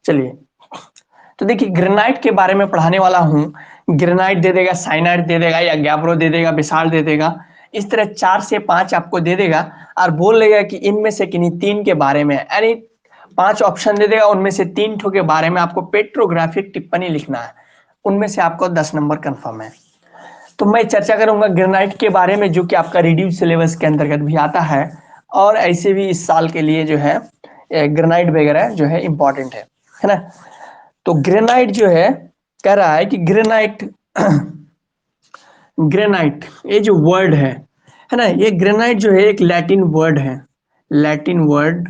चलिए, तो देखिए ग्रेनाइट के बारे में पढ़ाने वाला हूँ। ग्रेनाइट दे देगा, साइनाइट दे देगा, या गैब्रो दे देगा, बेसाल्ट दे देगा। इस तरह 4 से 5 आपको दे देगा और बोल देगा कि इनमें से किन्हीं 3 के बारे में, यानी 5 ऑप्शन दे देगा, उनमें से 3 ठो के बारे में आपको पेट्रोग्राफिक टिप्पणी लिखना है। उनमें से आपको 10 नंबर कंफर्म है। तो मैं चर्चा करूंगा ग्रेनाइट के बारे में, जो कि आपका रिड्यूस सिलेबस के अंतर्गत भी आता है, और ऐसे भी इस साल के लिए जो है ग्रेनाइट वगैरह जो है इंपॉर्टेंट है ना। तो ग्रेनाइट जो है, कह रहा है कि ग्रेनाइट ग्रेनाइट ये जो वर्ड है ना, ये ग्रेनाइट जो है एक लैटिन वर्ड है। Latin word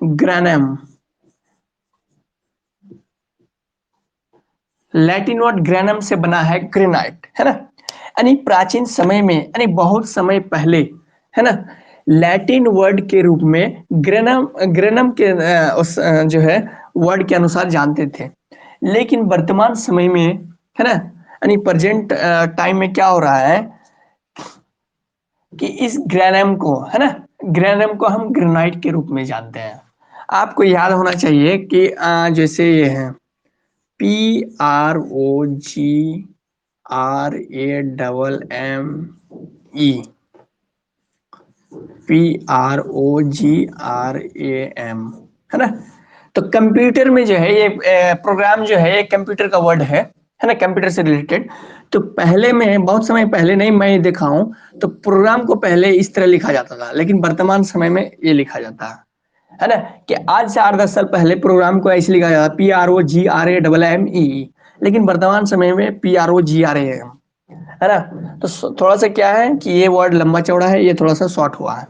granum, Latin word granum से बना है ग्रेनाइट, है ना। यानी प्राचीन समय में, यानी बहुत समय पहले, है ना, लैटिन वर्ड के रूप में ग्रेनम ग्रेनम के उस जो है वर्ड के अनुसार जानते थे। लेकिन वर्तमान समय में, है ना, यानी प्रेजेंट टाइम में क्या हो रहा है कि इस ग्रेनम को, है ना, ग्रेनम को हम ग्रेनाइट के रूप में जानते हैं। आपको याद होना चाहिए कि जैसे ये है PROGRAME, PROGRAM, है ना। तो कंप्यूटर में जो है ये प्रोग्राम जो है, ये कंप्यूटर का वर्ड है ना, कंप्यूटर से रिलेटेड। तो पहले में, बहुत समय पहले नहीं, मैं देखा हूं, तो प्रोग्राम को पहले इस तरह लिखा जाता था, लेकिन वर्तमान समय में ये लिखा जाता है ना, कि आज से 8-10 साल पहले प्रोग्राम को ऐसे लिखा जाता PROGRAME, लेकिन वर्तमान समय में PROGRAM, है ना। तो थोड़ा सा क्या है कि ये वर्ड लंबा चौड़ा है, ये थोड़ा सा शॉर्ट हुआ है।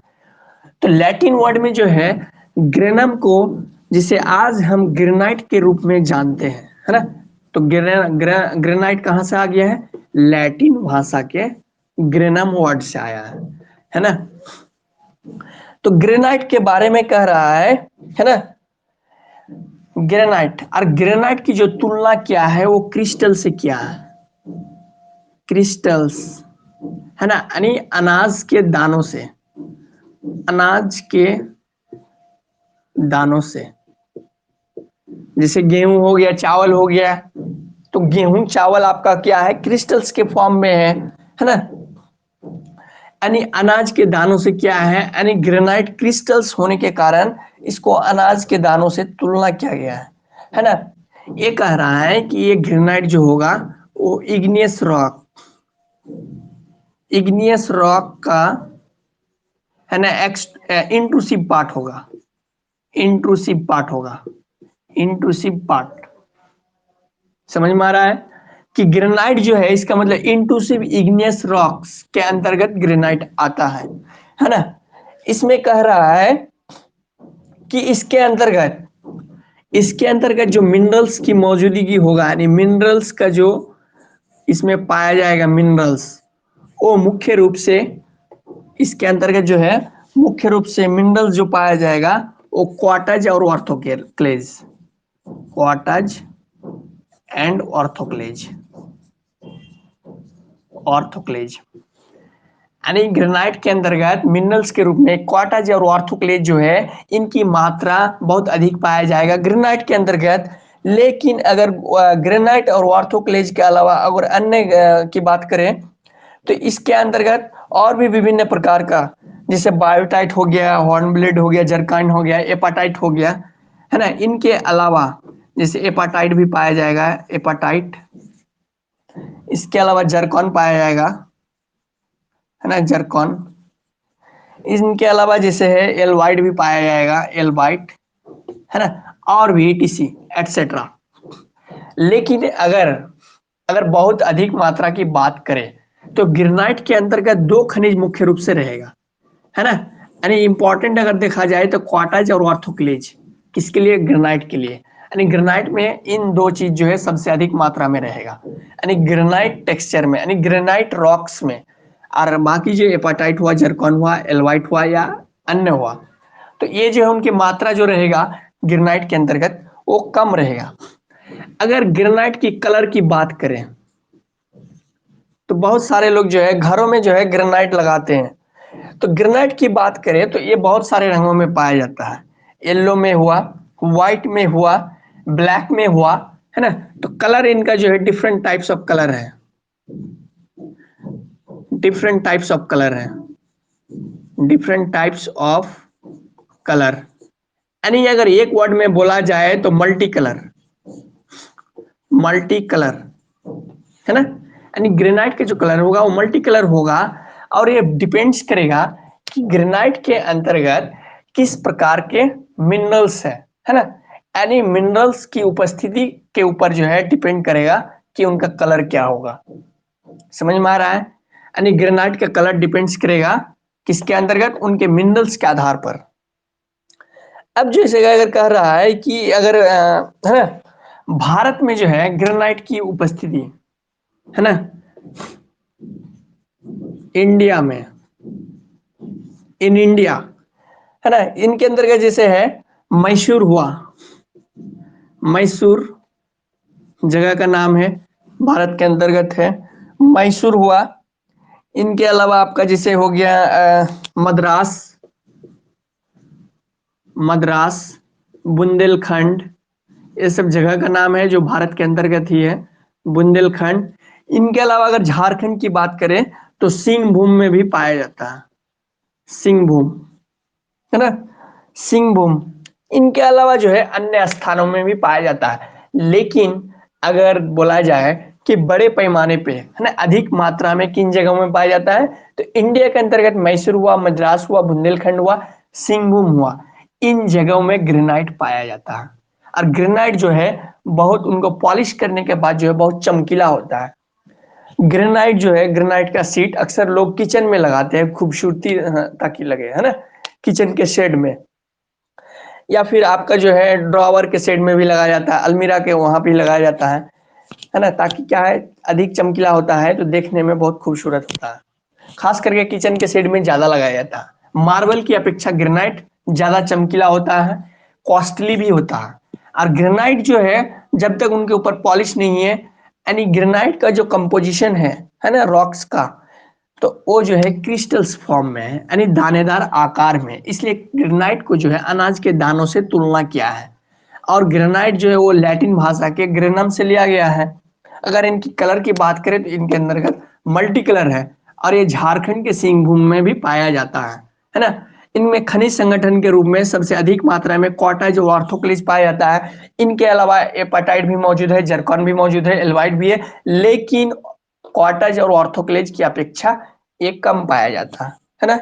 तो लैटिन वर्ड में जो है ग्रेनम को, जिसे आज हम ग्रेनाइट के रूप में जानते हैं, है ना। तो ग्रेनाइट कहां से आ गया है? लैटिन भाषा के ग्रेनम वर्ड से आया है ना। तो ग्रेनाइट के बारे में कह रहा है ना, ग्रेनाइट, और ग्रेनाइट की जो तुलना क्या है वो क्रिस्टल से किया है। क्रिस्टल्स, है ना, यानी अनाज के दानों से, अनाज के दानों से। जैसे गेहूं हो गया, चावल हो गया, तो गेहूं चावल आपका क्या है? क्रिस्टल्स के फॉर्म में है ना। यानी अनाज के दानों से क्या है, यानी ग्रेनाइट क्रिस्टल्स होने के कारण इसको अनाज के दानों से तुलना किया गया है ना। ये कह रहा है कि ये ग्रेनाइट जो होगा वो इग्नियस रॉक का, है ना, इंट्रूसिव पार्ट होगा, इंट्रूसिव पार्ट होगा, इंट्रूसिव पार्ट। समझ में आ रहा है कि ग्रेनाइट जो है, इसका मतलब इंट्रूसिव इग्नियस रॉक्स के अंतर्गत ग्रेनाइट आता है ना। इसमें कह रहा है कि इसके अंतर्गत जो मिनरल्स की मौजूदगी होगा, यानी मिनरल्स का जो इसमें पाया जाएगा, मिनरल्स, वो मुख्य रूप से इसके अंतर्गत जो है, मुख्य रूप से मिनरल्स जो पाया जाएगा वो क्वार्टज और ऑर्थोक्लेज, क्वार्टज एंड ऑर्थोक्लेज, यानी ग्रेनाइट के अंतर्गत मिनरल्स के रूप में क्वार्टज और ऑर्थोक्लेज जो है, इनकी मात्रा बहुत अधिक पाया जाएगा ग्रेनाइट के अंतर्गत। लेकिन अगर ग्रेनाइट और ऑर्थोक्लेज के अलावा अगर अन्य की बात करें, तो इसके अंतर्गत और भी विभिन्न प्रकार का, जैसे बायोटाइट हो गया, हॉर्नब्लेड हो गया, जरकाइन हो गया, एपाटाइट हो गया, है ना। इनके अलावा जैसे एपाटाइट भी पाया जाएगा, एपाटाइट, इसके अलावा जरकॉन पाया जाएगा, है ना, जरकॉन। इनके अलावा जैसे है एल्बाइट भी पाया जाएगा, एल्बाइट, है ना, और भी टीसी एटसेट्रा। लेकिन अगर अगर बहुत अधिक मात्रा की बात करें, तो ग्रेनाइट के अंतर्गत 2 खनिज मुख्य रूप से रहेगा, है ना। यानी इंपॉर्टेंट अगर देखा जाए तो क्वार्टज और ऑर्थोक्लेज, किसके लिए? ग्रेनाइट के लिए। यानी ग्रेनाइट में इन 2 चीज जो है सबसे अधिक मात्रा में रहेगा, यानी ग्रेनाइट टेक्सचर में, यानी ग्रेनाइट रॉक्स में। और बाकी जो एपाटाइट हुआ, जरकॉन हुआ, एल्बाइट हुआ या अन्य हुआ, तो ये जो है उनकी मात्रा जो रहेगा ग्रेनाइट के अंतर्गत वो कम रहेगा। अगर ग्रेनाइट की कलर की बात करें, तो बहुत सारे लोग जो है घरों में जो है ग्रेनाइट लगाते हैं, तो ग्रेनाइट की बात करें तो ये बहुत सारे रंगों में पाया जाता है। येलो में हुआ, व्हाइट में हुआ, ब्लैक में हुआ, है ना। तो कलर इनका जो है डिफरेंट टाइप्स ऑफ कलर है, डिफरेंट टाइप्स ऑफ कलर है, डिफरेंट टाइप्स ऑफ कलर। यानी अगर एक वर्ड में बोला जाए तो मल्टी कलर, मल्टी कलर, है ना। यानी ग्रेनाइट के जो कलर होगा वो मल्टी कलर होगा। और ये डिपेंड्स करेगा कि ग्रेनाइट के अंतर्गत किस प्रकार के मिनरल्स है ना। यानी मिनरल्स की उपस्थिति के ऊपर जो है डिपेंड करेगा कि उनका कलर क्या होगा। समझ में आ रहा है। यानी ग्रेनाइट का कलर डिपेंड्स करेगा किसके अंतर्गत, उनके मिनरल्स के आधार पर। अब जैसे अगर कह रहा है कि अगर है ना, भारत में जो है ग्रेनाइट की उपस्थिति, है ना, इंडिया में, इन इंडिया, है ना, इनके अंतर्गत जैसे है मैसूर हुआ, मैसूर जगह का नाम है, भारत के अंतर्गत है, मैसूर हुआ। इनके अलावा आपका जैसे हो गया मद्रास, मद्रास, बुंदेलखंड, ये सब जगह का नाम है जो भारत के अंतर्गत ही है, बुंदेलखंड। इनके अलावा अगर झारखंड की बात करें तो सिंहभूम में भी पाया जाता है, सिंहभूम, है ना, सिंहभूम। इनके अलावा जो है अन्य स्थानों में भी पाया जाता है। लेकिन अगर बोला जाए कि बड़े पैमाने पे, है ना, अधिक मात्रा में किन जगहों में पाया जाता है, तो इंडिया के अंतर्गत मैसूर हुआ, मद्रास हुआ, बुंदेलखंड हुआ, सिंहभूम हुआ, इन जगहों में ग्रेनाइट पाया जाता है। और ग्रेनाइट जो है बहुत, उनको पॉलिश करने के बाद जो है बहुत चमकीला होता है। ग्रेनाइट जो है, ग्रेनाइट का सीट अक्सर लोग किचन में लगाते हैं, खूबसूरती ताकि लगे, है ना, किचन के शेड में, या फिर आपका जो है ड्रॉवर के शेड में भी लगाया जाता है, अलमीरा के वहां भी लगाया जाता है ना, ताकि क्या है, अधिक चमकीला होता है तो देखने में बहुत खूबसूरत होता है। खास करके किचन के शेड में ज्यादा लगाया जाता है। मार्बल की अपेक्षा ग्रेनाइट ज्यादा चमकीला होता है, कॉस्टली भी होता है। और ग्रेनाइट जो है जब तक उनके ऊपर पॉलिश नहीं है, यानी ग्रेनाइट का जो कंपोजिशन है ना, रॉक्स का, तो वो जो है क्रिस्टल्स फॉर्म में है, यानी दानेदार आकार में, इसलिए ग्रेनाइट को जो है अनाज के दानों से तुलना किया है। और ग्रेनाइट जो है वो लैटिन भाषा के ग्रेनम से लिया गया है। अगर इनकी कलर की बात करें तो इनके अंतर्गत मल्टी कलर है, और ये झारखंड के सिंहभूम में भी पाया जाता है ना। इनमें खनिज संगठन के रूप में सबसे अधिक मात्रा में क्वार्टाज और ऑर्थोक्लेज पाया जाता है। इनके अलावा एपाटाइट भी मौजूद है, जर्कॉन भी मौजूद है, एल्वाइट भी है, लेकिन क्वार्टाज और ऑर्थोक्लेज की अपेक्षा ये कम पाया जाता है ना।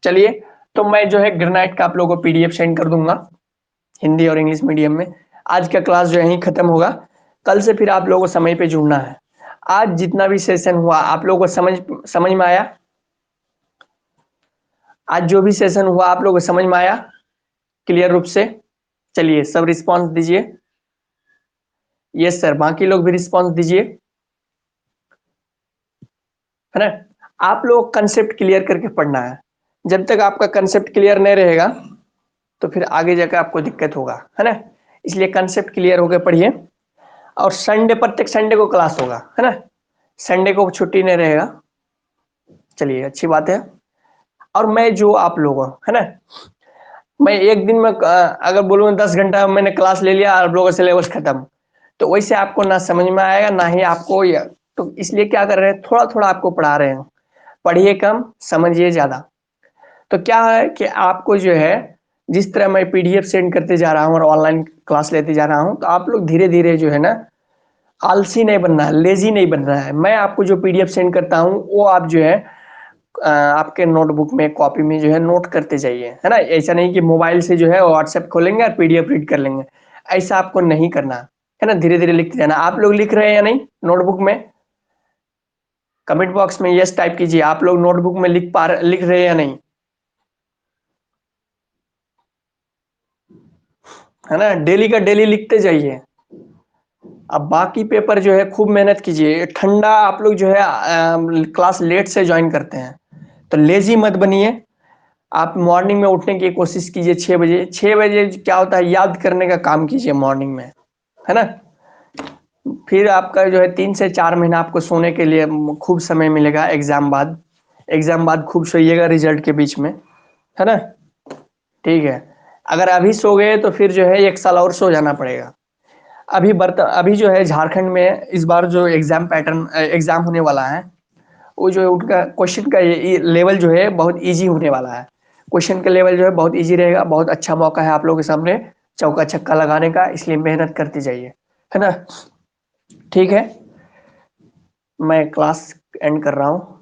चलिए, तो मैं जो है ग्रेनाइट का आप लोगों को पीडीएफ सेंड कर दूंगा, हिंदी और इंग्लिश मीडियम में। आज का क्लास जो है यहीं खत्म होगा। कल से फिर आप लोगों को समय पे जुड़ना है। आज जितना भी सेशन हुआ आप लोगों को समझ में आया? आज जो भी सेशन हुआ आप लोगों को समझ में आया क्लियर रूप से? चलिए सब रिस्पांस दीजिए। यस सर, बाकी लोग भी रिस्पांस दीजिए, है ना। आप लोग कंसेप्ट क्लियर करके पढ़ना है। जब तक आपका कंसेप्ट क्लियर नहीं रहेगा तो फिर आगे जाकर आपको दिक्कत होगा, है ना। इसलिए कंसेप्ट क्लियर होकर पढ़िए। और संडे, प्रत्येक संडे को क्लास होगा, है ना, संडे को छुट्टी नहीं रहेगा। चलिए अच्छी बात है। और मैं जो आप लोगों, है ना, मैं एक दिन में अगर बोलूँ 10 घंटा मैंने क्लास ले लिया, आप लोगों का सिलेबस खत्म, तो वैसे आपको ना समझ में आएगा ना ही आपको तो इसलिए क्या कर रहे हैं, थोड़ा थोड़ा आपको पढ़ा रहे हैं। पढ़िए कम, समझिए ज्यादा। तो क्या है कि आपको जो है जिस तरह मैं पीडीएफ सेंड करते जा रहा हूँ और ऑनलाइन क्लास लेते जा रहा हूँ, तो आप लोग धीरे धीरे जो है ना आलसी नहीं बनना है, लेजी नहीं बनना है। मैं आपको जो पीडीएफ सेंड करता हूँ वो आप जो है आपके नोटबुक में, कॉपी में जो है नोट करते जाइए, है ना। ऐसा नहीं कि मोबाइल से जो है व्हाट्सएप खोलेंगे और पीडीएफ रीड कर लेंगे, ऐसा आपको नहीं करना, है ना। धीरे धीरे लिखते जाना। आप लोग लिख रहे हैं या नहीं नोटबुक में? कमेंट बॉक्स में यस टाइप कीजिए, आप लोग नोटबुक में लिख रहे हैं या नहीं, है ना। डेली का डेली लिखते जाइए। अब बाकी पेपर जो है खूब मेहनत कीजिए। ठंडा आप लोग जो है क्लास लेट से ज्वाइन करते हैं, तो लेजी मत बनिए। आप मॉर्निंग में उठने की कोशिश कीजिए 6 बजे। 6 बजे क्या होता है, याद करने का काम कीजिए मॉर्निंग में, है ना। फिर आपका जो है 3 से 4 महीना आपको सोने के लिए खूब समय मिलेगा एग्जाम बाद। एग्जाम बाद खूब सोइएगा रिजल्ट के बीच में, है ना। ठीक है, अगर अभी सो गए तो फिर जो है 1 साल और सो जाना पड़ेगा। अभी जो है झारखंड में इस बार जो एग्जाम होने वाला है, वो जो है उनका क्वेश्चन का ये लेवल जो है बहुत इजी होने वाला है। क्वेश्चन का लेवल जो है बहुत इजी रहेगा। बहुत अच्छा मौका है आप लोगों के सामने चौका छक्का लगाने का, इसलिए मेहनत करते जाइए, है ना। ठीक है, मैं क्लास एंड कर रहा हूँ।